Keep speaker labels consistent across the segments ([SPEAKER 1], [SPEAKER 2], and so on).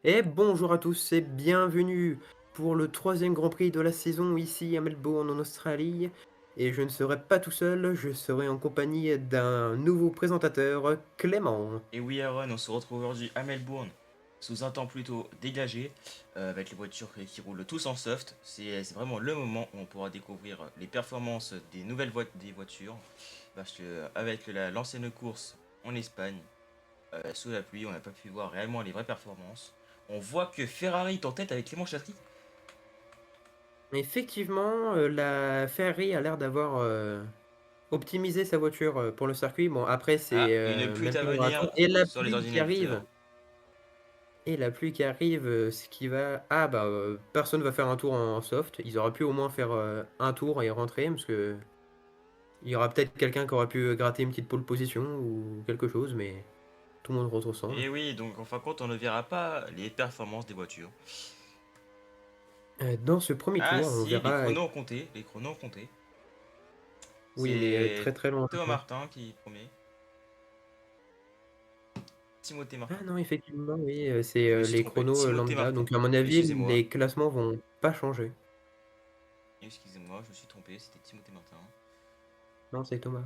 [SPEAKER 1] Et bonjour à tous et bienvenue pour le troisième Grand Prix de la saison ici à Melbourne en Australie. Et je ne serai pas tout seul, je serai en compagnie d'un nouveau présentateur, Clément.
[SPEAKER 2] Et oui, Aaron, on se retrouve aujourd'hui à Melbourne sous un temps plutôt dégagé, avec les voitures qui roulent tous en soft. C'est vraiment le moment où on pourra découvrir les performances des des voitures. Parce que avec l'ancienne course en Espagne, sous la pluie, on n'a pas pu voir réellement les vraies performances. On voit que Ferrari est en tête avec Clément Châtry.
[SPEAKER 1] Effectivement, la Ferrari a l'air d'avoir optimisé sa voiture pour le circuit. Bon, après,
[SPEAKER 2] Ah,
[SPEAKER 1] c'est
[SPEAKER 2] une pluie à
[SPEAKER 1] maintenant à
[SPEAKER 2] venir
[SPEAKER 1] attendre. Et la
[SPEAKER 2] sur les
[SPEAKER 1] pluie qui
[SPEAKER 2] ordinateurs.
[SPEAKER 1] arrive. Et la pluie qui arrive, ce qui va... Ah bah, personne va faire un tour en soft. Ils auraient pu au moins faire un tour et rentrer, parce que il y aura peut-être quelqu'un qui aurait pu gratter une petite pole position ou quelque chose, mais tout le monde ressemble.
[SPEAKER 2] Et oui, donc en fin de compte, on ne verra pas les performances des voitures.
[SPEAKER 1] Dans ce premier
[SPEAKER 2] Ah
[SPEAKER 1] tour, on
[SPEAKER 2] si, les
[SPEAKER 1] verra...
[SPEAKER 2] chronos ont compté, les chronos ont compté.
[SPEAKER 1] Oui, mais
[SPEAKER 2] C'est
[SPEAKER 1] très très loin.
[SPEAKER 2] Thomas Martin qui promet. Timothée
[SPEAKER 1] Ah
[SPEAKER 2] Martin.
[SPEAKER 1] non, effectivement, oui, c'est
[SPEAKER 2] Je me suis
[SPEAKER 1] les
[SPEAKER 2] trompé.
[SPEAKER 1] chronos
[SPEAKER 2] Timothée
[SPEAKER 1] lambda.
[SPEAKER 2] Martin.
[SPEAKER 1] Donc à mon avis,
[SPEAKER 2] Excusez-moi.
[SPEAKER 1] les classements vont pas changer.
[SPEAKER 2] Excusez-moi, je me suis trompé. C'était Timothée Martin.
[SPEAKER 1] Non, c'est Thomas.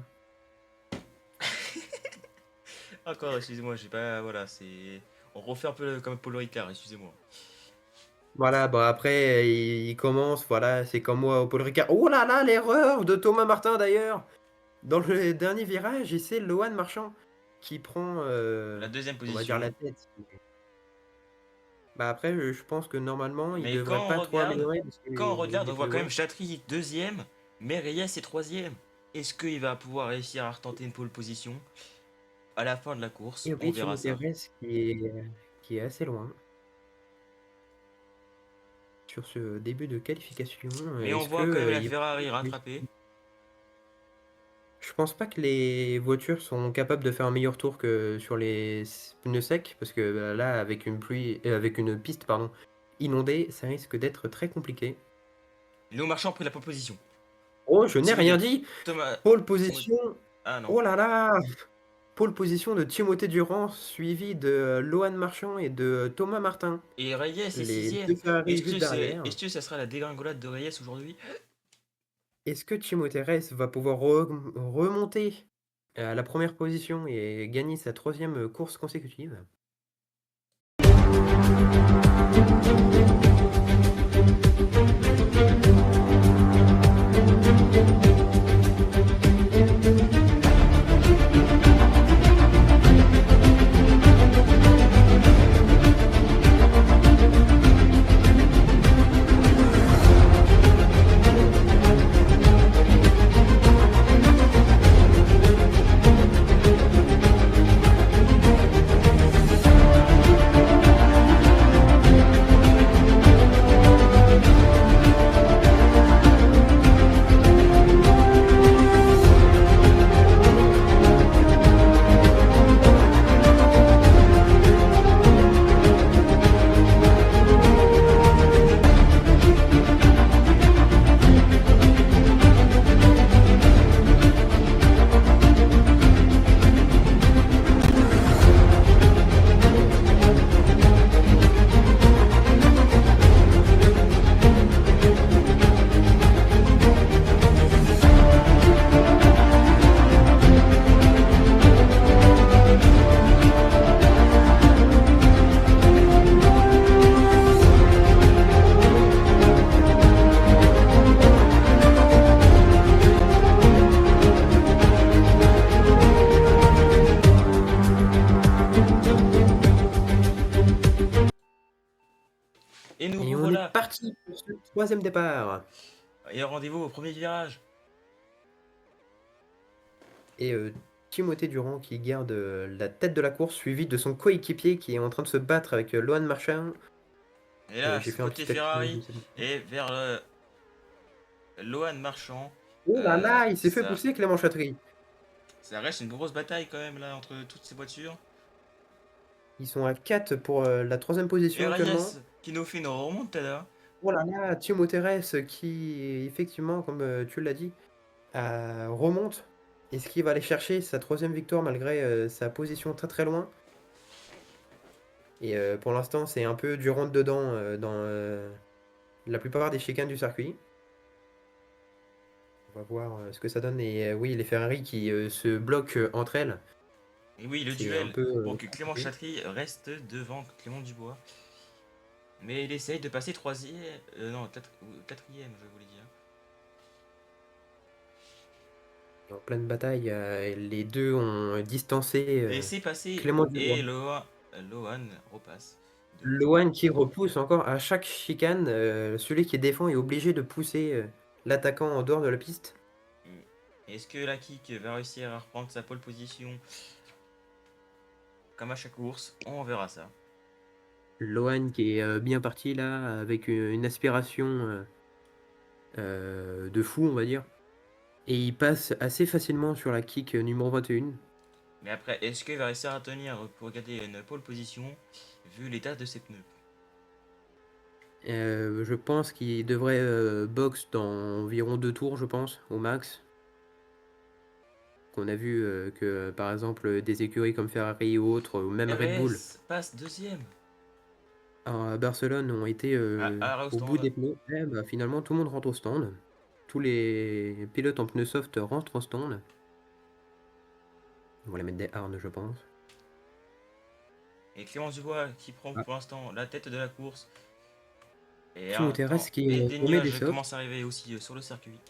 [SPEAKER 2] Encore, excusez-moi, j'ai pas. Voilà, c'est. On refait un peu comme Paul Ricard, excusez-moi.
[SPEAKER 1] Voilà, bah après, il commence, voilà, c'est comme moi au Paul Ricard. Oh là là, l'erreur de Thomas Martin d'ailleurs! Dans le dernier virage, et c'est Lohan Marchand qui prend,
[SPEAKER 2] La deuxième
[SPEAKER 1] on va dire
[SPEAKER 2] position.
[SPEAKER 1] la tête. Bah après, je pense que normalement, il
[SPEAKER 2] Mais
[SPEAKER 1] devrait pas trop améliorer parce
[SPEAKER 2] quand on
[SPEAKER 1] qu'il
[SPEAKER 2] regarde, on
[SPEAKER 1] est
[SPEAKER 2] voit quand
[SPEAKER 1] loin.
[SPEAKER 2] même Chatry deuxième, mais Reyes est troisième. Est-ce qu'il va pouvoir réussir à retenter une pole position à la fin de la course?
[SPEAKER 1] Et
[SPEAKER 2] On
[SPEAKER 1] oui,
[SPEAKER 2] verra
[SPEAKER 1] Timothée
[SPEAKER 2] ça.
[SPEAKER 1] Ress qui est assez loin sur ce début de qualification.
[SPEAKER 2] Mais on
[SPEAKER 1] Est-ce que
[SPEAKER 2] voit quand même la
[SPEAKER 1] il
[SPEAKER 2] Ferrari
[SPEAKER 1] oui.
[SPEAKER 2] rattraper.
[SPEAKER 1] Je pense pas que les voitures sont capables de faire un meilleur tour que sur les pneus secs parce que bah, là, avec une pluie, avec une piste pardon, inondée, ça risque d'être très compliqué.
[SPEAKER 2] Léo Marchand a pris la pole position.
[SPEAKER 1] Oh, je n'ai
[SPEAKER 2] Timothée.
[SPEAKER 1] rien dit!
[SPEAKER 2] Thomas.
[SPEAKER 1] Pole
[SPEAKER 2] Timothée.
[SPEAKER 1] position!
[SPEAKER 2] Ah non.
[SPEAKER 1] Oh là là! Pole position de Timothée Durand, suivi de Lohan Marchand et de Thomas Martin.
[SPEAKER 2] Et Reyes est
[SPEAKER 1] Les
[SPEAKER 2] sixième.
[SPEAKER 1] deux Ferrari juste derrière.
[SPEAKER 2] Est-ce que ça sera la dégringolade de Reyes aujourd'hui?
[SPEAKER 1] Est-ce que Timothée Ress va pouvoir remonter à la première position et gagner sa troisième course consécutive?
[SPEAKER 2] Et nous
[SPEAKER 1] Et on est
[SPEAKER 2] revoilà.
[SPEAKER 1] parti pour ce troisième départ.
[SPEAKER 2] Et rendez-vous au premier virage.
[SPEAKER 1] Et Timothée Durand qui garde la tête de la course, suivi de son coéquipier qui est en train de se battre avec Lohan Marchand.
[SPEAKER 2] Et là,
[SPEAKER 1] J'ai fait un
[SPEAKER 2] côté
[SPEAKER 1] petit accident, je
[SPEAKER 2] Ferrari,
[SPEAKER 1] ne sais pas.
[SPEAKER 2] et vers Lohan Marchand.
[SPEAKER 1] Oh là là, il s'est fait
[SPEAKER 2] Ça,
[SPEAKER 1] pousser Clément Chatry.
[SPEAKER 2] ça reste une grosse bataille quand même là entre toutes ces voitures.
[SPEAKER 1] Ils sont à 4 pour la troisième
[SPEAKER 2] Et
[SPEAKER 1] position actuellement.
[SPEAKER 2] Reyes qui nous fait une remontada.
[SPEAKER 1] Oh là là, Timothée Ress qui, effectivement, comme tu l'as dit, remonte. Est-ce qu'il va aller chercher sa troisième victoire malgré sa position très très loin? Et pour l'instant, c'est un peu du rentre-dedans dans la plupart des chicanes du circuit. On va voir ce que ça donne. Et oui, les Ferrari qui se bloquent entre elles,
[SPEAKER 2] Et oui, le
[SPEAKER 1] c'est un
[SPEAKER 2] duel
[SPEAKER 1] peu
[SPEAKER 2] pour que Clément
[SPEAKER 1] compliqué.
[SPEAKER 2] Chatry reste devant Clément Dubois. Mais il essaye de passer troisième, non, quatrième, je voulais dire.
[SPEAKER 1] Et en pleine bataille, les deux ont distancé
[SPEAKER 2] Et c'est passé,
[SPEAKER 1] Clément Dubois.
[SPEAKER 2] et Lohan repasse devant.
[SPEAKER 1] Lohan qui repousse encore à chaque chicane, celui qui défend est obligé de pousser l'attaquant en dehors de la piste.
[SPEAKER 2] Est-ce que la kick va réussir à reprendre sa pole position comme à chaque course? On verra ça.
[SPEAKER 1] Lohan qui est bien parti là, avec une aspiration de fou, on va dire. Et il passe assez facilement sur la kick numéro 21.
[SPEAKER 2] Mais après, est-ce qu'il va réussir à tenir pour garder une pole position vu l'état de ses pneus?
[SPEAKER 1] Je pense qu'il devrait box dans environ 2 tours, je pense, au max. Qu'on a vu que, par exemple, des écuries comme Ferrari ou autres, ou même Red Bull,
[SPEAKER 2] RS passe deuxième
[SPEAKER 1] à Barcelone, ont été
[SPEAKER 2] à arrêt au
[SPEAKER 1] au bout
[SPEAKER 2] stand.
[SPEAKER 1] des pneus. Eh bah, finalement, tout le monde rentre au stand. Tous les pilotes en pneus soft rentrent au stand. On va les mettre des hards, je pense.
[SPEAKER 2] Et Clément Dubois qui prend
[SPEAKER 1] Ah,
[SPEAKER 2] pour l'instant la tête de la course. Et
[SPEAKER 1] Timothée
[SPEAKER 2] attends,
[SPEAKER 1] Rest qui
[SPEAKER 2] et des
[SPEAKER 1] remet des
[SPEAKER 2] nuages
[SPEAKER 1] softs.
[SPEAKER 2] commencent à arriver aussi sur le circuit.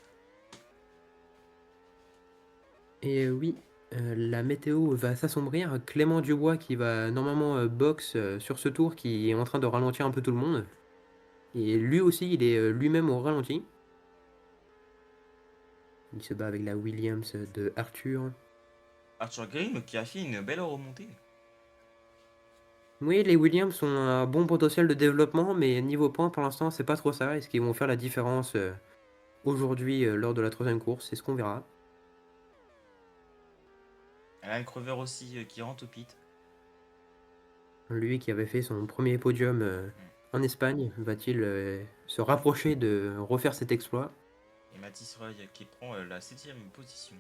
[SPEAKER 1] Et oui, la météo va s'assombrir. Clément Dubois qui va normalement box sur ce tour, qui est en train de ralentir un peu tout le monde. Et lui aussi, il est lui-même au ralenti. Il se bat avec la Williams de Arthur.
[SPEAKER 2] Arthur Grimm qui a fait une belle remontée.
[SPEAKER 1] Oui, les Williams ont un bon potentiel de développement, mais niveau points, pour l'instant, c'est pas trop ça. Est-ce qu'ils vont faire la différence aujourd'hui lors de la troisième course? C'est ce qu'on verra.
[SPEAKER 2] Alan Crover aussi qui rentre au pit.
[SPEAKER 1] Lui qui avait fait son premier podium en Espagne, va-t-il se rapprocher de refaire cet exploit?
[SPEAKER 2] Et Mathis Roy qui prend la 7ème position.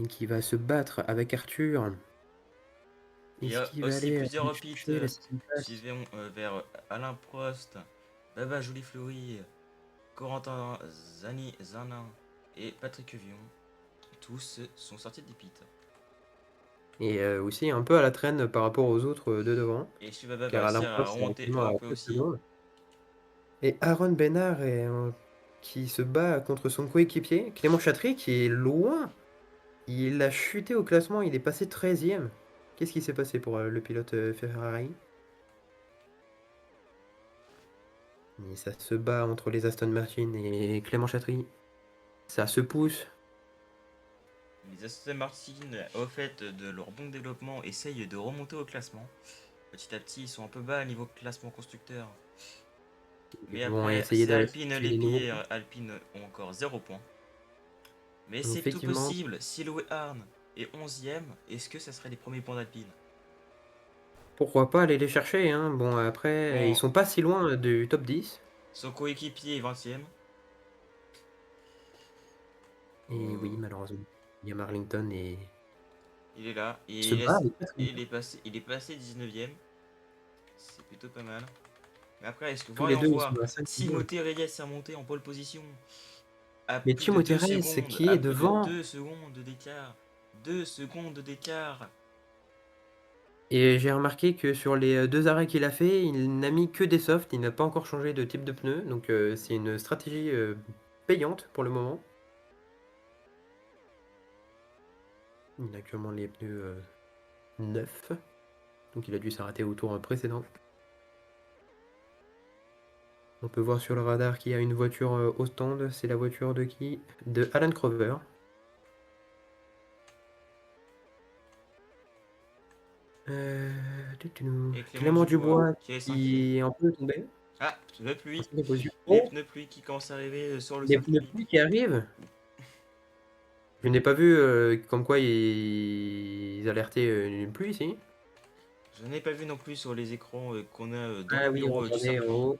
[SPEAKER 1] Qui va se battre avec Arthur?
[SPEAKER 2] Il y
[SPEAKER 1] Est-ce
[SPEAKER 2] a
[SPEAKER 1] qu'il va
[SPEAKER 2] aussi
[SPEAKER 1] aller
[SPEAKER 2] plusieurs pits
[SPEAKER 1] chercher la sixième
[SPEAKER 2] qui
[SPEAKER 1] place?
[SPEAKER 2] vont vers Alain Prost, Baba Jolie Fleury, Corentin Zanin et Patrick Vion. Tous sont sortis des pits.
[SPEAKER 1] Et aussi un peu à la traîne par rapport aux autres de devant,
[SPEAKER 2] Et Subaba va
[SPEAKER 1] car Alain
[SPEAKER 2] réussir à
[SPEAKER 1] Prost est
[SPEAKER 2] remonter
[SPEAKER 1] actuellement
[SPEAKER 2] un
[SPEAKER 1] à
[SPEAKER 2] peu
[SPEAKER 1] 7
[SPEAKER 2] aussi.
[SPEAKER 1] secondes. Et Aaron Bernard qui se bat contre son coéquipier, Clément Chatry, qui est loin. Il a chuté au classement, il est passé 13e. Qu'est-ce qui s'est passé pour le pilote Ferrari? Et ça se bat entre les Aston Martin et Clément Chatry. Ça se pousse.
[SPEAKER 2] Les Aston Martin, au fait de leur bon développement, essayent de remonter au classement. Petit à petit, ils sont un peu bas à niveau classement constructeur.
[SPEAKER 1] Ils
[SPEAKER 2] Mais
[SPEAKER 1] vont
[SPEAKER 2] après,
[SPEAKER 1] essayer
[SPEAKER 2] c'est
[SPEAKER 1] d'aller
[SPEAKER 2] Alpine
[SPEAKER 1] chercher
[SPEAKER 2] les
[SPEAKER 1] des nouveaux
[SPEAKER 2] pires.
[SPEAKER 1] points.
[SPEAKER 2] Alpine ont encore 0 points. Mais c'est tout
[SPEAKER 1] Effectivement,
[SPEAKER 2] possible. Si Loé Arn est 11ème, est-ce que ça serait les premiers points d'Alpine?
[SPEAKER 1] pourquoi pas aller les chercher, hein. Bon, après, ils
[SPEAKER 2] Bon,
[SPEAKER 1] sont pas si loin du top 10.
[SPEAKER 2] son coéquipier est 20ème.
[SPEAKER 1] Et oui, malheureusement, il y a Marlington et
[SPEAKER 2] Il est là.
[SPEAKER 1] il se bat avec Catherine.
[SPEAKER 2] Il est passé 19ème. C'est plutôt pas mal. Mais après, est-ce que
[SPEAKER 1] Tous les
[SPEAKER 2] voyons
[SPEAKER 1] deux, ils
[SPEAKER 2] voir
[SPEAKER 1] sont à 5 secondes.
[SPEAKER 2] Timothée Reyes est remonté en pole position à
[SPEAKER 1] Mais
[SPEAKER 2] plus de
[SPEAKER 1] Timothée
[SPEAKER 2] 2
[SPEAKER 1] Reyes
[SPEAKER 2] secondes.
[SPEAKER 1] qui
[SPEAKER 2] À
[SPEAKER 1] est
[SPEAKER 2] plus de
[SPEAKER 1] devant.
[SPEAKER 2] 2 secondes d'écart. 2 secondes d'écart.
[SPEAKER 1] Et j'ai remarqué que sur les 2 arrêts qu'il a fait, il n'a mis que des softs, il n'a pas encore changé de type de pneu, donc c'est une stratégie payante pour le moment. Il a actuellement les pneus neufs, donc il a dû s'arrêter au tour précédent. On peut voir sur le radar qu'il y a une voiture au stand, c'est la voiture de qui? De Alan Crover.
[SPEAKER 2] Et Clément
[SPEAKER 1] Clément
[SPEAKER 2] Dubois
[SPEAKER 1] Dubois
[SPEAKER 2] qui est 5ème.
[SPEAKER 1] qui est un peu tombé
[SPEAKER 2] Ah, pneus
[SPEAKER 1] en
[SPEAKER 2] pluie.
[SPEAKER 1] 5e position.
[SPEAKER 2] Les
[SPEAKER 1] Oh,
[SPEAKER 2] pneus pluie qui commencent à arriver sur le
[SPEAKER 1] les pneus
[SPEAKER 2] circuit.
[SPEAKER 1] pluie qui arrivent. Je n'ai pas vu comme quoi ils alertaient une pluie ici.
[SPEAKER 2] Je n'ai pas vu non plus sur les écrans qu'on a dans
[SPEAKER 1] Ah
[SPEAKER 2] le
[SPEAKER 1] oui,
[SPEAKER 2] bureau du
[SPEAKER 1] regardez en
[SPEAKER 2] circuit.
[SPEAKER 1] haut.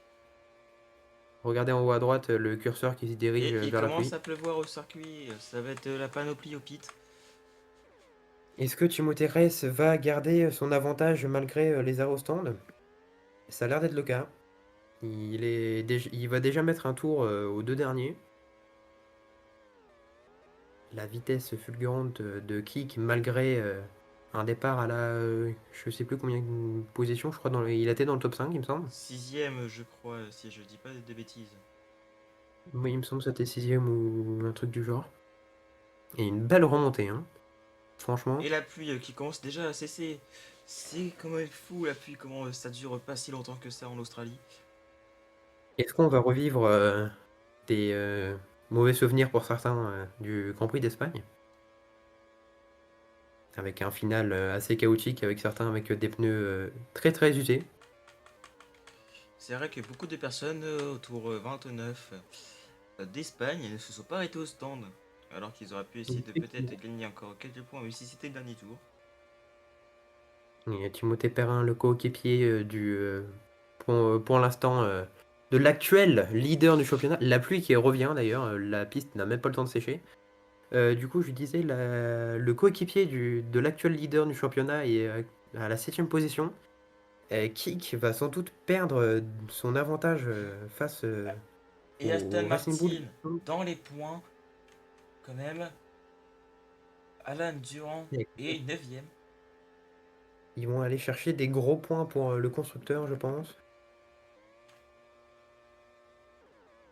[SPEAKER 1] Regardez en haut à droite le curseur qui se dirige
[SPEAKER 2] Et il
[SPEAKER 1] vers la
[SPEAKER 2] commence
[SPEAKER 1] pluie.
[SPEAKER 2] à pleuvoir au circuit. Ça va être la panoplie au pit.
[SPEAKER 1] Est-ce que Timothée Ress va garder son avantage malgré les arrêts au stand? Ça a l'air d'être le cas. Il va déjà mettre un tour aux deux derniers. La vitesse fulgurante de Kick, malgré un départ à la. Je sais plus combien de positions, je crois. Il était dans le top 5, il me semble.
[SPEAKER 2] Sixième, je crois, si je dis pas de bêtises.
[SPEAKER 1] Oui, il me semble que c'était sixième ou un truc du genre. Et une belle remontée, hein. Franchement.
[SPEAKER 2] Et la pluie qui commence déjà à cesser. C'est quand même fou la pluie, comment ça dure pas si longtemps que ça en Australie.
[SPEAKER 1] Est-ce qu'on va revivre des mauvais souvenirs pour certains du Grand Prix d'Espagne? Avec un final assez chaotique, avec certains avec des pneus très très usés.
[SPEAKER 2] C'est vrai que beaucoup de personnes autour 29 d'Espagne ne se sont pas arrêtés au stand. Alors qu'ils auraient pu essayer de peut-être
[SPEAKER 1] Effectivement.
[SPEAKER 2] gagner encore quelques points, même si c'était le dernier tour.
[SPEAKER 1] Et Timothée Perrin, le coéquipier pour l'instant de l'actuel leader du championnat. La pluie qui revient d'ailleurs, la piste n'a même pas le temps de sécher. Du coup, je disais, le coéquipier de l'actuel leader du championnat est à la septième position. Kik va sans doute perdre son avantage face
[SPEAKER 2] Et Aston
[SPEAKER 1] au Racing Bull.
[SPEAKER 2] Martin dans les points, quand même. Alan Durand est 9ème.
[SPEAKER 1] Ils vont aller chercher des gros points pour le constructeur, je pense.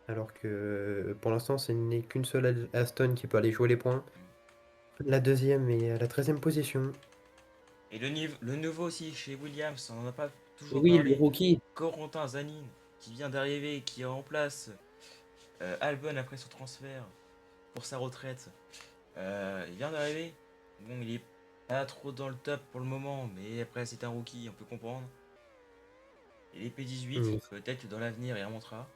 [SPEAKER 1] Alors que pour l'instant, ce n'est qu'une seule Aston qui peut aller jouer les points. La deuxième est à la 13e position.
[SPEAKER 2] Et le nouveau aussi chez Williams, on n'en a pas toujours
[SPEAKER 1] Oui, le
[SPEAKER 2] parlé.
[SPEAKER 1] rookie.
[SPEAKER 2] Corentin Zanin qui vient d'arriver, qui remplace Albon après son transfert pour sa retraite. Il vient d'arriver. Bon, il est pas trop dans le top pour le moment, mais après c'est un rookie, on peut comprendre. Et les P18,
[SPEAKER 1] Il
[SPEAKER 2] peut-être dans l'avenir, il remontera.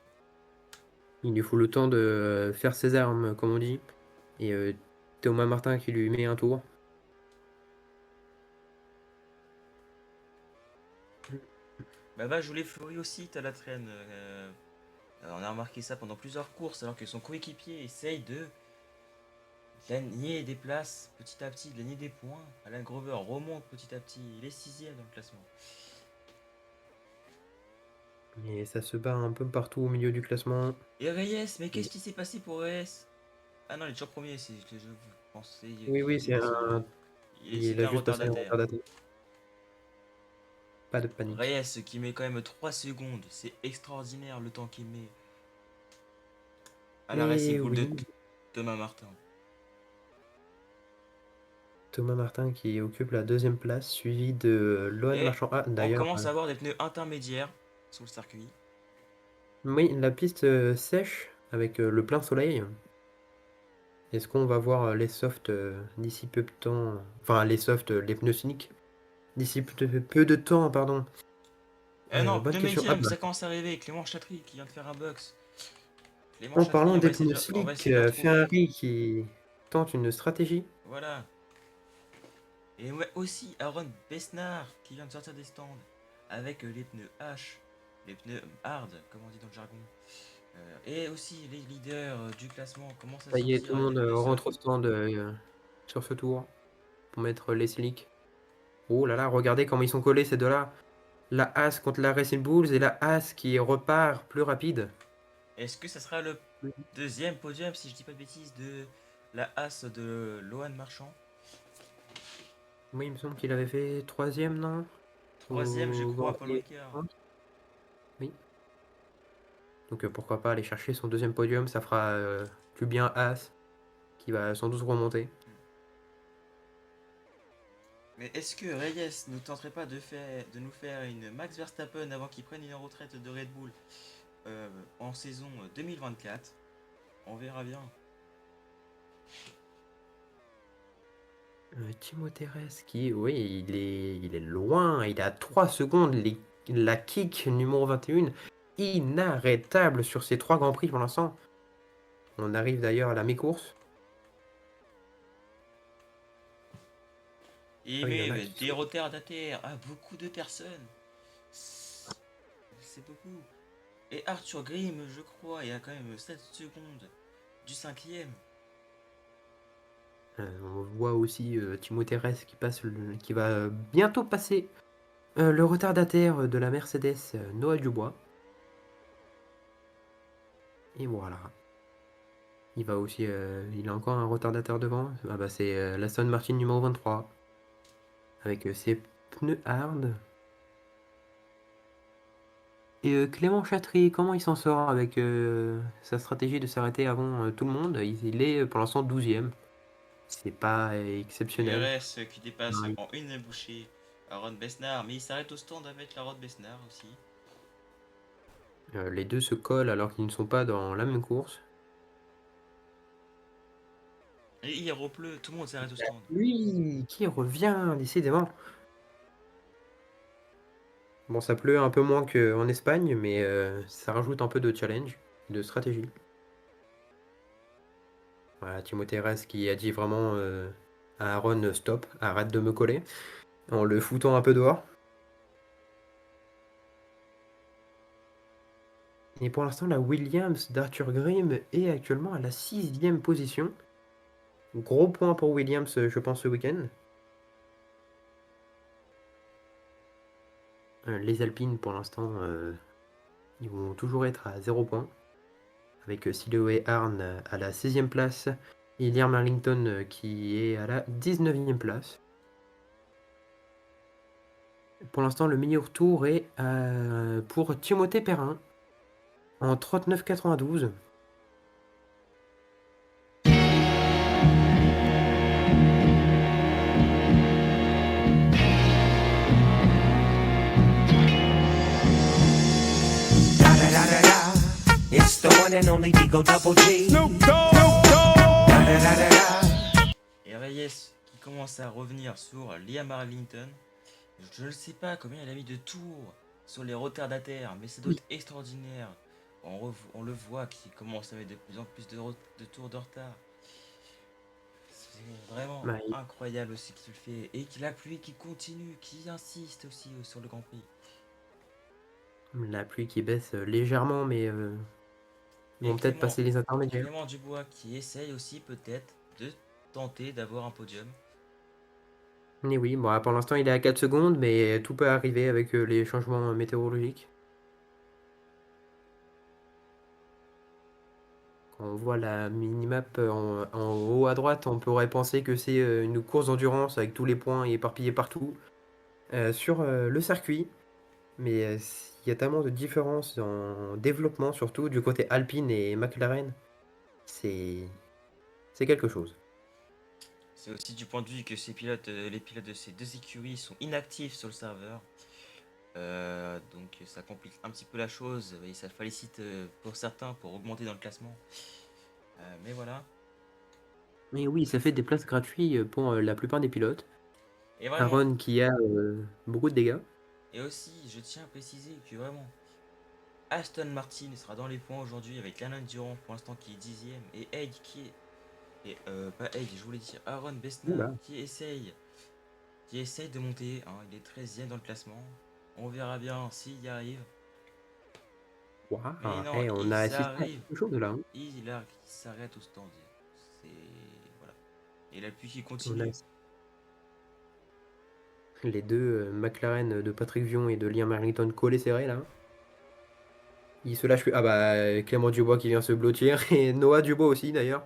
[SPEAKER 1] il lui faut le temps de faire ses armes, comme on dit. Et Thomas Martin qui lui met un tour.
[SPEAKER 2] Bah va jouer les Fleury aussi, t'as la traîne. On a remarqué ça pendant plusieurs courses, alors que son coéquipier essaye de gagner des places petit à petit, gagner des points. Alan Grover remonte petit à petit, il est sixième dans le classement.
[SPEAKER 1] Et ça se bat un peu partout au milieu du classement.
[SPEAKER 2] Et Reyes, mais
[SPEAKER 1] Et-
[SPEAKER 2] qu'est-ce qui s'est passé pour Reyes? Ah non, il est toujours premier, c'est ce que je pensais
[SPEAKER 1] Oui, oui, il
[SPEAKER 2] c'était
[SPEAKER 1] a
[SPEAKER 2] un
[SPEAKER 1] juste passé un
[SPEAKER 2] retardataire.
[SPEAKER 1] retardataire. Pas de panique.
[SPEAKER 2] Reyes qui met quand même 3 secondes, c'est extraordinaire le temps qu'il met à la Racing
[SPEAKER 1] Et
[SPEAKER 2] Bull de
[SPEAKER 1] oui,
[SPEAKER 2] Thomas Martin.
[SPEAKER 1] Thomas Martin qui occupe la deuxième place, suivi de Lohan
[SPEAKER 2] Et
[SPEAKER 1] Marchand. Ah,
[SPEAKER 2] on
[SPEAKER 1] d'ailleurs,
[SPEAKER 2] commence à avoir des pneus intermédiaires sur le circuit.
[SPEAKER 1] oui, la piste sèche avec le plein soleil. Est-ce qu'on va voir les softs d'ici peu de temps? Enfin, les softs, les pneus cyniques. D'ici peu de temps, pardon.
[SPEAKER 2] Eh non,
[SPEAKER 1] Bonne
[SPEAKER 2] pneu
[SPEAKER 1] question. Ah
[SPEAKER 2] médium,
[SPEAKER 1] bah,
[SPEAKER 2] ça commence à arriver. Clément Chatry qui vient de faire un box. Clément
[SPEAKER 1] en parlant
[SPEAKER 2] Chatry,
[SPEAKER 1] des pneus
[SPEAKER 2] on va
[SPEAKER 1] slick,
[SPEAKER 2] essayer de le retrouver.
[SPEAKER 1] Ferrari qui tente une stratégie.
[SPEAKER 2] Voilà. Et ouais, aussi Aaron Besnard qui vient de sortir des stands avec les pneus H, les pneus hard, comme on dit dans le jargon. Et aussi les leaders du classement commencent à
[SPEAKER 1] Ça y est, tout
[SPEAKER 2] sortir
[SPEAKER 1] le
[SPEAKER 2] avec des
[SPEAKER 1] monde
[SPEAKER 2] pneus
[SPEAKER 1] rentre au
[SPEAKER 2] soft.
[SPEAKER 1] stand sur ce tour pour mettre les slicks. Oh là là, regardez comment ils sont collés ces deux-là. La As contre la Racing Bulls et la As qui repart plus rapide.
[SPEAKER 2] Est-ce que ça sera le deuxième podium, si je dis pas de bêtises, de la As de Lohan Marchand?
[SPEAKER 1] Oui, il me semble qu'il avait fait troisième, non?
[SPEAKER 2] Troisième, je
[SPEAKER 1] Au
[SPEAKER 2] crois,
[SPEAKER 1] Grand
[SPEAKER 2] à Paul
[SPEAKER 1] Prix.
[SPEAKER 2] Ricard.
[SPEAKER 1] Oui. Donc pourquoi pas aller chercher son deuxième podium, ça fera plus bien As qui va sans doute remonter.
[SPEAKER 2] Mais est-ce que Reyes ne tenterait pas de nous faire une Max Verstappen avant qu'il prenne une retraite de Red Bull en saison 2024? On verra bien.
[SPEAKER 1] Timothée Ress qui, oui, il est loin, il est à 3 secondes, la kick numéro 21, inarrêtable sur ces 3 Grands Prix pour l'instant. On arrive d'ailleurs à la mi-course.
[SPEAKER 2] Et
[SPEAKER 1] Ah oui, il y en
[SPEAKER 2] mais
[SPEAKER 1] a qui
[SPEAKER 2] des
[SPEAKER 1] sont...
[SPEAKER 2] retardataires à beaucoup de personnes. C'est beaucoup. Et Arthur Grimm, je crois, il y a quand même 7 secondes du cinquième.
[SPEAKER 1] On voit aussi Timothée Ress qui va bientôt passer le retardataire de la Mercedes, Noah Dubois. Et voilà. Il va aussi, il a encore un retardateur devant. Ah bah c'est l'Aston Martin numéro 23 avec ses pneus hard. Et Clément Chatry, comment il s'en sort avec sa stratégie de s'arrêter avant tout le monde? Il est pour l'instant 12e. C'est pas exceptionnel.
[SPEAKER 2] PRS qui dépasse
[SPEAKER 1] Ouais.
[SPEAKER 2] en une bouchée Aaron Besnard, mais il s'arrête au stand avec la Rod Besnard aussi.
[SPEAKER 1] Les deux se collent alors qu'ils ne sont pas dans la même course.
[SPEAKER 2] Et il repleut, tout le monde s'arrête au stand.
[SPEAKER 1] Lui qui revient, décidément. Bon, ça pleut un peu moins qu'en Espagne, mais ça rajoute un peu de challenge, de stratégie. Voilà, Timothée Ress qui a dit vraiment à Aaron stop, arrête de me coller, en le foutant un peu dehors. Et pour l'instant, la Williams d'Arthur Grimm est actuellement à la 6e position. Gros point pour Williams, je pense, ce week-end. Les Alpines, pour l'instant, ils vont toujours être à 0 points. Avec Siloé Arn à la 16e place et Liam Arlington qui est à la 19e place. Pour l'instant, le meilleur tour est pour Timothée Perrin en 39,92.
[SPEAKER 3] It's the one and only Digo Double G.
[SPEAKER 2] Et Reyes qui commence à revenir sur Liam Arlington. Je ne sais pas combien il a mis de tours sur les retardataires, mais ça doit être extraordinaire. On le voit qui commence à mettre de plus en plus de tours de retard. C'est vraiment
[SPEAKER 1] Ouais,
[SPEAKER 2] incroyable ce qu'il fait. Et qu'il appuie, qui continue, qui insiste aussi sur le Grand Prix.
[SPEAKER 1] la pluie qui baisse légèrement, mais ils vont peut-être passer les intermédiaires.
[SPEAKER 2] Clément Dubois qui essaye aussi peut-être de tenter d'avoir un podium.
[SPEAKER 1] Mais oui, bon, pour l'instant, il est à 4 secondes, mais tout peut arriver avec les changements météorologiques. Quand on voit la minimap en haut à droite, on pourrait penser que c'est une course d'endurance avec tous les points éparpillés partout sur le circuit. Mais il y a tellement de différences en développement, surtout du côté Alpine et McLaren. C'est quelque chose.
[SPEAKER 2] C'est aussi du point de vue que les pilotes de ces deux écuries sont inactifs sur le serveur. Donc ça complique un petit peu la chose et ça félicite pour certains pour augmenter dans le classement. Mais voilà.
[SPEAKER 1] Mais oui, ça fait des places gratuites pour la plupart des pilotes.
[SPEAKER 2] Et vraiment.
[SPEAKER 1] Aaron qui a beaucoup de dégâts.
[SPEAKER 2] Et aussi, je tiens à préciser que vraiment, Aston Martin sera dans les points aujourd'hui avec Alain Durand pour l'instant qui est 10ème et Haig qui est. Et pas Haig, je voulais dire Aaron Besnard
[SPEAKER 1] Oula.
[SPEAKER 2] qui essaye de monter. Hein, il est 13ème dans le classement. On verra bien s'il y arrive.
[SPEAKER 1] Waouh,
[SPEAKER 2] Mais non,
[SPEAKER 1] on
[SPEAKER 2] il
[SPEAKER 1] a assisté à
[SPEAKER 2] s'arrive.
[SPEAKER 1] quelque chose là. Hein.
[SPEAKER 2] Il s'arrête au stand. C'est. Voilà. Et la pluie qui
[SPEAKER 1] On
[SPEAKER 2] continue.
[SPEAKER 1] a les deux McLaren de Patrick Vion et de Liam Arlington collés serrés là. Il se lâche plus. Ah bah Clément Dubois qui vient se blottir et Noah Dubois aussi d'ailleurs.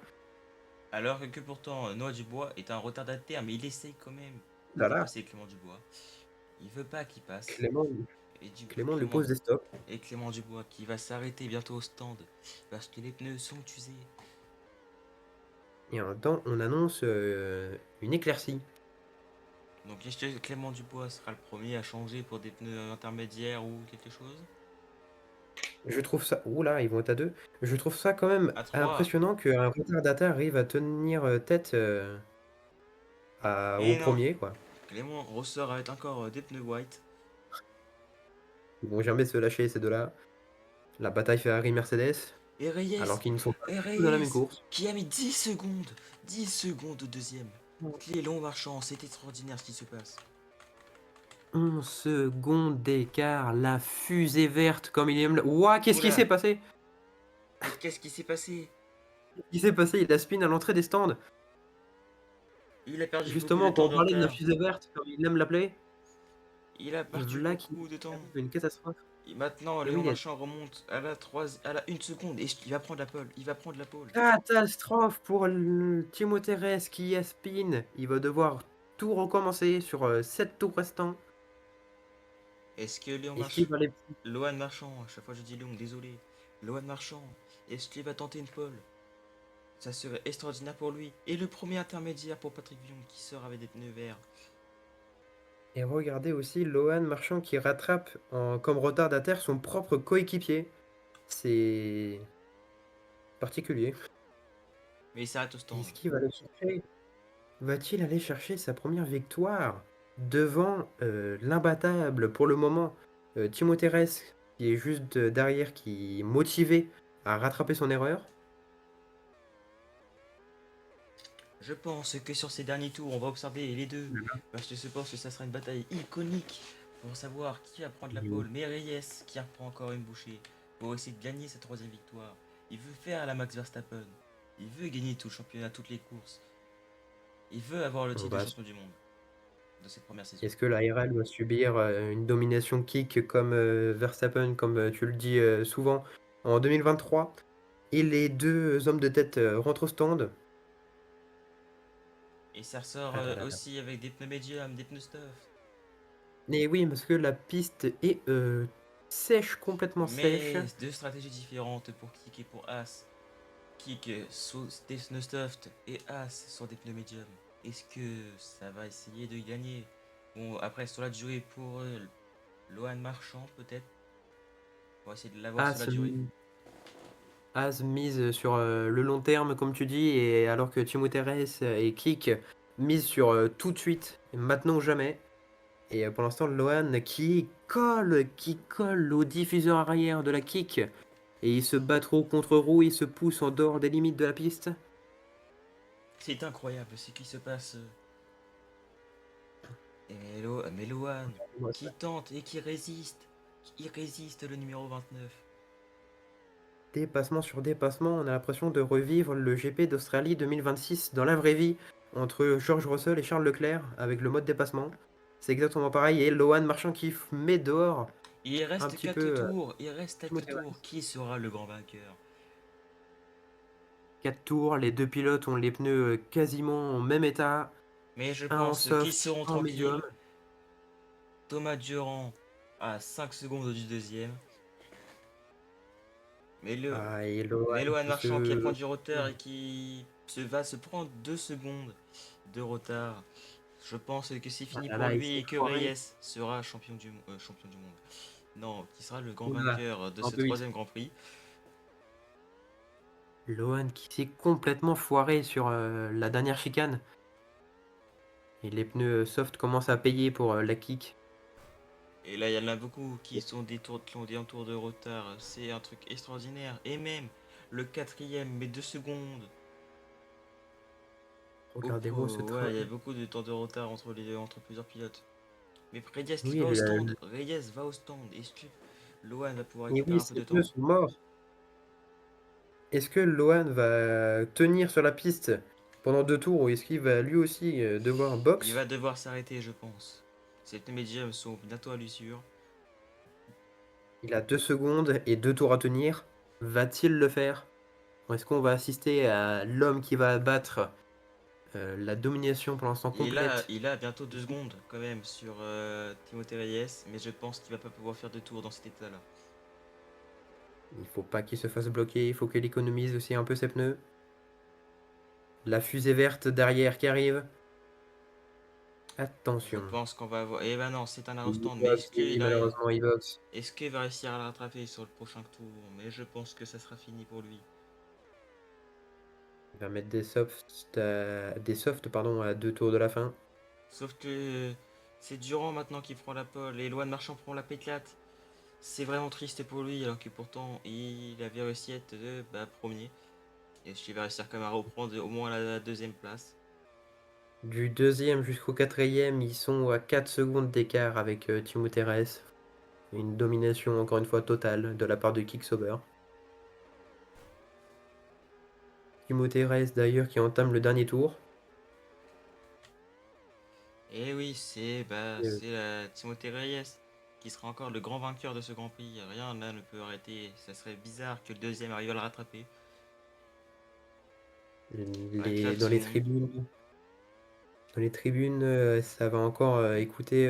[SPEAKER 2] Alors que pourtant Noah Dubois est un retardataire, mais il essaye quand même de
[SPEAKER 1] Là là.
[SPEAKER 2] dépasser Clément Dubois. Il veut pas qu'il passe.
[SPEAKER 1] Clément lui pose des stops.
[SPEAKER 2] Et Clément Dubois qui va s'arrêter bientôt au stand parce que les pneus sont usés.
[SPEAKER 1] Et en même temps, on annonce une éclaircie.
[SPEAKER 2] Donc est-ce que Clément Dubois sera le premier à changer pour des pneus intermédiaires ou quelque chose?
[SPEAKER 1] Je trouve ça. Oula, ils vont être à 2. Je trouve ça quand même
[SPEAKER 2] À 3.
[SPEAKER 1] impressionnant qu'un retardataire arrive à tenir tête au premier, quoi.
[SPEAKER 2] Clément ressort avec encore des pneus white.
[SPEAKER 1] Ils vont jamais se lâcher, ces deux-là. La bataille Ferrari-Mercedes.
[SPEAKER 2] Et Reyes,
[SPEAKER 1] Alors qu'ils ne sont pas dans la même course.
[SPEAKER 2] qui a mis 10 secondes. 10 secondes au deuxième. Les longs marchands, c'est extraordinaire ce qui se passe.
[SPEAKER 1] 11 secondes d'écart, la fusée verte comme il aime. Ouah, qu'est-ce qui s'est passé?
[SPEAKER 2] Qu'est-ce qui s'est passé?
[SPEAKER 1] Il a spin à l'entrée des stands.
[SPEAKER 2] Il a perdu beaucoup de
[SPEAKER 1] Justement, quand
[SPEAKER 2] temps
[SPEAKER 1] on
[SPEAKER 2] de
[SPEAKER 1] parlait de la
[SPEAKER 2] retard.
[SPEAKER 1] fusée verte, comme il aime l'appeler,
[SPEAKER 2] Il a perdu
[SPEAKER 1] v'là qui
[SPEAKER 2] beaucoup de temps.
[SPEAKER 1] arrive une catastrophe.
[SPEAKER 2] Et maintenant,
[SPEAKER 1] Et
[SPEAKER 2] Léon
[SPEAKER 1] oui,
[SPEAKER 2] Marchand remonte à la 1 seconde et il va prendre la pole. Il va prendre la pole.
[SPEAKER 1] catastrophe pour Timothée Ress qui spin. Il va devoir tout recommencer sur 7 tours restants.
[SPEAKER 2] Est-ce que Léon
[SPEAKER 1] Est-ce qu'il
[SPEAKER 2] Marchand,
[SPEAKER 1] va aller...
[SPEAKER 2] Lohan Marchand, à chaque fois je dis Léon, désolé. Lohan Marchand, est-ce qu'il va tenter une pole? Ça serait extraordinaire pour lui. Et le premier intermédiaire pour Patrick Villon qui sort avec des pneus verts.
[SPEAKER 1] Et regardez aussi Lohan Marchand qui rattrape comme retardataire son propre coéquipier. C'est particulier.
[SPEAKER 2] Mais il s'arrête au stand.
[SPEAKER 1] Est-ce qu'il va aller chercher? Va-t-il aller chercher sa première victoire devant l'imbattable pour le moment Timothée Ress qui est juste derrière, qui est motivé à rattraper son erreur?
[SPEAKER 2] Je pense que sur ces derniers tours, on va observer les deux. Parce que je pense que ça sera une bataille iconique pour savoir qui va prendre la pole. Mais Reyes qui reprend encore une bouchée pour essayer de gagner sa troisième victoire. Il veut faire la Max Verstappen. Il veut gagner tout le championnat, toutes les courses. Il veut avoir le
[SPEAKER 1] On
[SPEAKER 2] titre de
[SPEAKER 1] va
[SPEAKER 2] champion du monde de cette première saison.
[SPEAKER 1] Est-ce que la RL va subir une domination kick comme Verstappen, comme tu le dis souvent, en 2023? Et les deux hommes de tête rentrent au stand.
[SPEAKER 2] Et ça ressort
[SPEAKER 1] Ah là là là.
[SPEAKER 2] aussi avec des pneus médiums, des pneus stuff.
[SPEAKER 1] Et oui, parce que la piste est sèche, complètement sèche.
[SPEAKER 2] Mais deux stratégies différentes pour Kik et pour As. Kik sous des pneus stuffed et As sur des pneus médiums. Est-ce que ça va essayer de gagner? Bon, après, sur la durée pour Lohan Marchand, peut-être. On va essayer de l'avoir sur la
[SPEAKER 1] As,
[SPEAKER 2] durée.
[SPEAKER 1] As mise sur le long terme, comme tu dis, et alors que Timothée Ress et Kik mise sur tout de suite, maintenant ou jamais. Et pour l'instant, Lohan qui colle au diffuseur arrière de la kick. Et il se bat trop contre roue, il se pousse en dehors des limites de la piste.
[SPEAKER 2] C'est incroyable ce qui se passe. Et mais Lohan, qui tente et qui résiste. Il résiste le numéro 29.
[SPEAKER 1] Dépassement sur dépassement, on a l'impression de revivre le GP d'Australie 2026 dans la vraie vie entre George Russell et Charles Leclerc avec le mode dépassement. C'est exactement pareil. Et Lohan Marchand qui met dehors
[SPEAKER 2] Il
[SPEAKER 1] un
[SPEAKER 2] reste
[SPEAKER 1] petit
[SPEAKER 2] 4
[SPEAKER 1] peu
[SPEAKER 2] tours. Il reste 4
[SPEAKER 1] Timothée
[SPEAKER 2] tours.
[SPEAKER 1] Ress.
[SPEAKER 2] Qui sera le grand vainqueur?
[SPEAKER 1] 4 tours, les deux pilotes ont les pneus quasiment au même état.
[SPEAKER 2] Mais je
[SPEAKER 1] Un en
[SPEAKER 2] pense qu'ils
[SPEAKER 1] soft,
[SPEAKER 2] seront
[SPEAKER 1] un en
[SPEAKER 2] tranquilles.
[SPEAKER 1] médium.
[SPEAKER 2] Thomas Durand à 5 secondes du deuxième. Mais le
[SPEAKER 1] Ah, et Lohan
[SPEAKER 2] Lohan
[SPEAKER 1] qui
[SPEAKER 2] Marchand qui prend
[SPEAKER 1] se...
[SPEAKER 2] du retard et qui va se prendre 2 secondes de retard. Je pense que c'est
[SPEAKER 1] Ah
[SPEAKER 2] fini
[SPEAKER 1] là
[SPEAKER 2] pour
[SPEAKER 1] là, il
[SPEAKER 2] lui
[SPEAKER 1] s'est
[SPEAKER 2] et que
[SPEAKER 1] foiré.
[SPEAKER 2] Reyes sera champion du monde. Non, qui sera le grand
[SPEAKER 1] Oula,
[SPEAKER 2] vainqueur de
[SPEAKER 1] un
[SPEAKER 2] ce
[SPEAKER 1] peu vite.
[SPEAKER 2] troisième Grand Prix.
[SPEAKER 1] Lohan qui s'est complètement foiré sur la dernière chicane. Et les pneus soft commencent à payer pour la kick.
[SPEAKER 2] Et là, il y en a beaucoup qui ont des tours de retard. C'est un truc extraordinaire. Et même le quatrième, mais 2 secondes.
[SPEAKER 1] Regardez-moi ce train.
[SPEAKER 2] Ouais, il y a beaucoup de temps de retard entre plusieurs pilotes. Mais Reyes qui
[SPEAKER 1] Oui,
[SPEAKER 2] va au stand. Reyes va au stand. Est-ce que Lohan va pouvoir
[SPEAKER 1] et
[SPEAKER 2] récupérer
[SPEAKER 1] oui,
[SPEAKER 2] un peu de
[SPEAKER 1] ces
[SPEAKER 2] temps?
[SPEAKER 1] pneus sont morts. Est-ce que Lohan va tenir sur la piste pendant 2 tours ou est-ce qu'il va lui aussi devoir
[SPEAKER 2] Il
[SPEAKER 1] box?
[SPEAKER 2] va devoir s'arrêter, je pense. Ces pneus médiums sont bientôt à l'usure.
[SPEAKER 1] Il a 2 secondes et 2 tours à tenir. Va-t-il le faire? Ou est-ce qu'on va assister à l'homme qui va abattre la domination pour l'instant complète?
[SPEAKER 2] Il a bientôt 2 secondes quand même sur Timothée Reyes. Mais je pense qu'il va pas pouvoir faire de tour dans cet état-là.
[SPEAKER 1] Il faut pas qu'il se fasse bloquer, il faut qu'il économise aussi un peu ses pneus. La fusée verte derrière qui arrive.
[SPEAKER 2] Je
[SPEAKER 1] Attention.
[SPEAKER 2] pense qu'on va avoir. Eh ben non, c'est un arrow
[SPEAKER 1] Il
[SPEAKER 2] stand. Mais
[SPEAKER 1] boxe, et oui, malheureusement, il boxe.
[SPEAKER 2] est-ce qu'il va réussir à le rattraper sur le prochain tour? Mais je pense que ça sera fini pour lui.
[SPEAKER 1] Il va mettre des softs pardon, à 2 tours de la fin.
[SPEAKER 2] Sauf que c'est Durand maintenant qui prend la pole et Lohan Marchand prend la P4. C'est vraiment triste pour lui alors que pourtant il avait réussi à être premier. Et il va réussir quand même à reprendre au moins la deuxième place.
[SPEAKER 1] Du deuxième jusqu'au quatrième, ils sont à 4 secondes d'écart avec Timothée Ress. Une domination encore une fois totale de la part de Kick-Sauber. Timothée Ress d'ailleurs qui entame le dernier tour.
[SPEAKER 2] oui,
[SPEAKER 1] Euh,
[SPEAKER 2] c'est Timothée Reyes qui sera encore le grand vainqueur de ce Grand Prix. Rien là ne peut arrêter. Ça serait bizarre que le deuxième arrive à le rattraper. Acclame
[SPEAKER 1] dans
[SPEAKER 2] tout le
[SPEAKER 1] les
[SPEAKER 2] monde.
[SPEAKER 1] tribunes, ça va encore écouter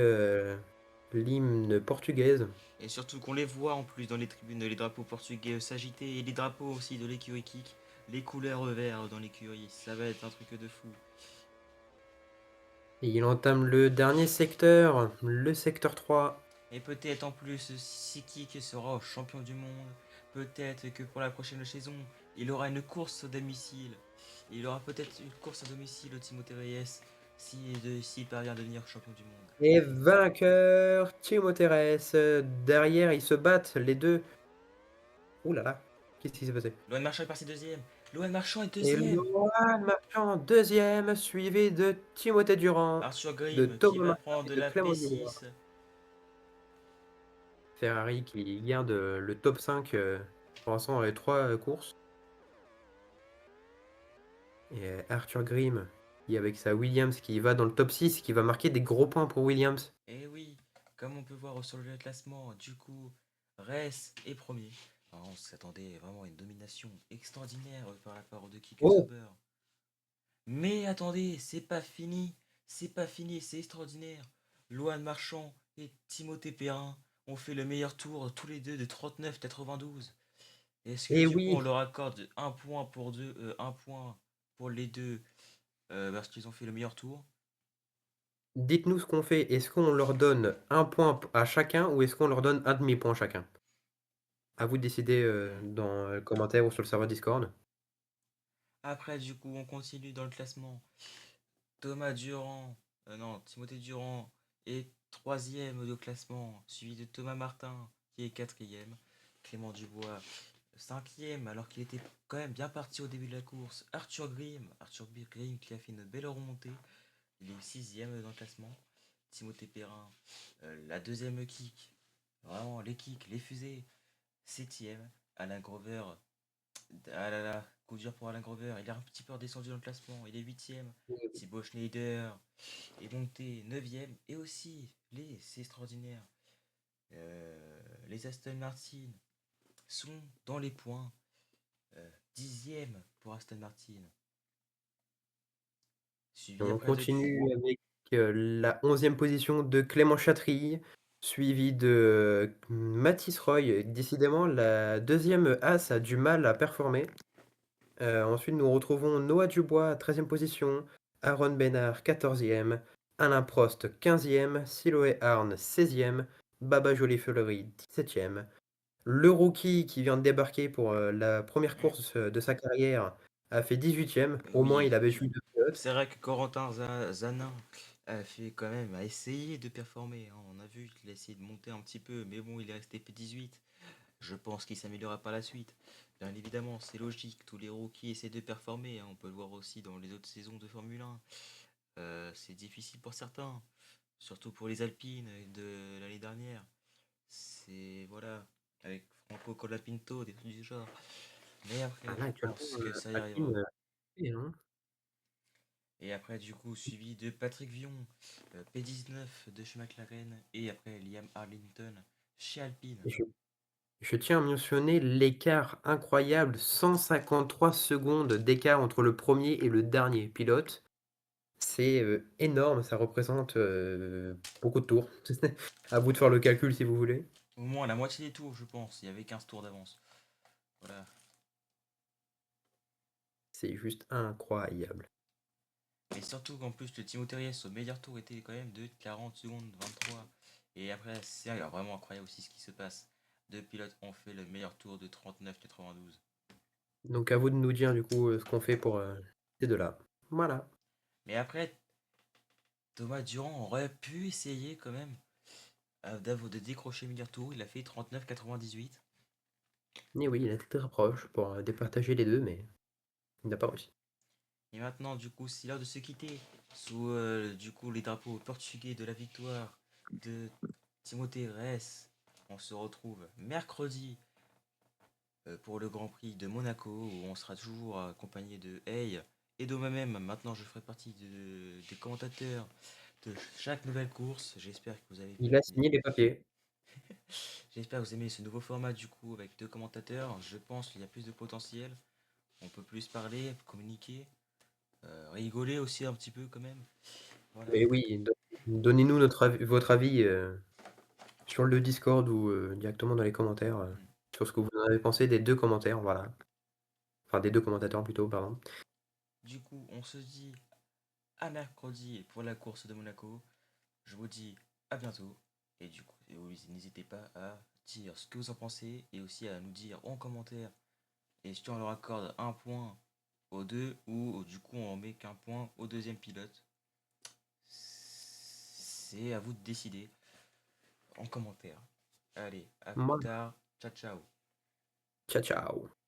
[SPEAKER 1] l'hymne portugaise.
[SPEAKER 2] Et surtout qu'on les voit en plus dans les tribunes, les drapeaux portugais s'agiter et les drapeaux aussi de l'écurie Kick, les couleurs verts dans l'écurie. Ça va être un truc de fou.
[SPEAKER 1] Et il entame le dernier secteur, le secteur 3.
[SPEAKER 2] Et peut-être en plus, si Kick sera champion du monde, peut-être que pour la prochaine saison, il aura une course à domicile. Il aura peut-être une course à domicile au Timothée Reyes s'il parvient à devenir champion du monde.
[SPEAKER 1] Et vainqueur, Timothée Reyes. Derrière, ils se battent, les deux. Ouh là là, qu'est-ce qui s'est passé?
[SPEAKER 2] Loan Marchand est passé deuxième. Loan Marchand est
[SPEAKER 1] Et
[SPEAKER 2] deuxième.
[SPEAKER 1] Lohan Marchand, deuxième, suivi de Timothée Durand,
[SPEAKER 2] Arthur
[SPEAKER 1] de
[SPEAKER 2] Grimm qui
[SPEAKER 1] Thomas
[SPEAKER 2] va
[SPEAKER 1] Martin
[SPEAKER 2] prendre
[SPEAKER 1] et
[SPEAKER 2] de
[SPEAKER 1] de
[SPEAKER 2] la
[SPEAKER 1] Clément Dubois.
[SPEAKER 2] P6.
[SPEAKER 1] Ferrari qui garde le top 5 pour l'instant dans les trois courses. Et Arthur Grimm qui avec sa Williams qui va dans le top 6, qui va marquer des gros points pour Williams.
[SPEAKER 2] Et oui, comme on peut voir sur le classement, du coup, Ress est premier. Alors, on s'attendait vraiment à une domination extraordinaire par la part de Kike
[SPEAKER 1] Oh,
[SPEAKER 2] Sauber. Mais attendez, c'est pas fini, c'est extraordinaire. Loan Marchand et Timothée Perrin ont fait le meilleur tour tous les deux de 39,92. Est-ce que
[SPEAKER 1] et
[SPEAKER 2] du coup on
[SPEAKER 1] oui,
[SPEAKER 2] leur accorde un point pour les deux parce qu'ils ont fait le meilleur tour?
[SPEAKER 1] dites-nous ce qu'on fait. Est-ce qu'on leur donne un point à chacun ou est-ce qu'on leur donne un demi-point chacun? À vous de décider dans le commentaire ou sur le serveur Discord.
[SPEAKER 2] Après, du coup, on continue dans le classement. Thomas Durand, non, Timothée Durand est troisième de classement, suivi de Thomas Martin qui est quatrième. Clément Dubois, cinquième, alors qu'il était quand même bien parti au début de la course. Arthur Grimm qui a fait une belle remontée. Il est sixième dans le classement. Timothée Perrin, la deuxième kick. Vraiment, les kicks, les fusées. Septième. Alain Grover, ah là là, coup dur pour Alain Grover. Il est un petit peu redescendu dans le classement. Il est huitième. Thibaut Schneider est monté neuvième. Et aussi, c'est extraordinaire. Les Aston Martin sont dans les points. Dixième pour Aston Martin. Suivi
[SPEAKER 1] On
[SPEAKER 2] après de
[SPEAKER 1] continue avec la 11e position de Clément Chatrill, suivi de Mathis Roy. Décidément, la deuxième As a du mal à performer. Ensuite, nous retrouvons Noah Dubois, 13e position, Aaron Bénard, 14e, Alain Prost, 15e, Siloé Arne, 16e, Baba Jolie-Fleury, 17e. Le rookie qui vient de débarquer pour la première course de sa carrière a fait 18e. Au moins,
[SPEAKER 2] oui,
[SPEAKER 1] il avait eu deux pilotes.
[SPEAKER 2] c'est vrai que Corentin Zanin a essayé de performer, hein. On a vu qu'il a essayé de monter un petit peu, mais bon, il est resté P18. Je pense qu'il s'améliorera par la suite. Bien évidemment, c'est logique, tous les rookies essaient de performer, hein. On peut le voir aussi dans les autres saisons de Formule 1. C'est difficile pour certains, surtout pour les Alpines de l'année dernière. C'est voilà, avec Franco Colapinto, des trucs du genre. Mais après,
[SPEAKER 1] Ah là,
[SPEAKER 2] je
[SPEAKER 1] actuellement,
[SPEAKER 2] pense que ça y arrivera.
[SPEAKER 1] Alpine, hein.
[SPEAKER 2] Et après, du coup, suivi de Patrick Vion, P19 de chez McLaren, et après Liam Arlington chez Alpine.
[SPEAKER 1] Et je tiens à mentionner l'écart incroyable, 153 secondes d'écart entre le premier et le dernier pilote. C'est énorme, ça représente beaucoup de tours. À vous de faire le calcul si vous voulez.
[SPEAKER 2] Au moins la moitié des tours, je pense. Il y avait 15 tours d'avance. Voilà.
[SPEAKER 1] C'est juste incroyable.
[SPEAKER 2] Et surtout qu'en plus, le Timothée Reyes au meilleur tour était quand même de 40 secondes 23. Et après, c'est vraiment incroyable aussi ce qui se passe. Deux pilotes ont fait le meilleur tour de 39,92.
[SPEAKER 1] Donc à vous de nous dire du coup ce qu'on fait pour ces deux-là. Voilà.
[SPEAKER 2] Mais après, Thomas Durand aurait pu essayer quand même de décrocher le meilleur tour. Il a fait 39,98.
[SPEAKER 1] Et oui, il était très proche pour départager les deux, mais il n'a pas réussi.
[SPEAKER 2] Et maintenant, du coup, c'est l'heure de se quitter sous du coup les drapeaux portugais de la victoire de Timothée Reyes. On se retrouve mercredi pour le Grand Prix de Monaco où on sera toujours accompagné de Hey et de moi-même. Maintenant, je ferai partie des commentateurs de chaque nouvelle course. J'espère que vous avez
[SPEAKER 1] Il a signé les papiers.
[SPEAKER 2] J'espère que vous aimez ce nouveau format du coup avec deux commentateurs. Je pense qu'il y a plus de potentiel. On peut plus parler, communiquer, rigoler aussi un petit peu quand même. Voilà.
[SPEAKER 1] Mais oui, donnez-nous votre avis sur le Discord ou directement dans les commentaires
[SPEAKER 2] Mm.
[SPEAKER 1] sur ce que vous en avez pensé des deux commentaires, voilà. Enfin, des deux commentateurs plutôt, pardon.
[SPEAKER 2] Du coup, on se dit à mercredi pour la course de Monaco. Je vous dis à bientôt. Et du coup, oui, n'hésitez pas à dire ce que vous en pensez et aussi à nous dire en commentaire et si on leur accorde un point aux deux ou du coup on met qu'un point au deuxième pilote. C'est à vous de décider en commentaire. Allez, à plus
[SPEAKER 1] Moi,
[SPEAKER 2] tard. Ciao ciao.
[SPEAKER 1] ciao ciao.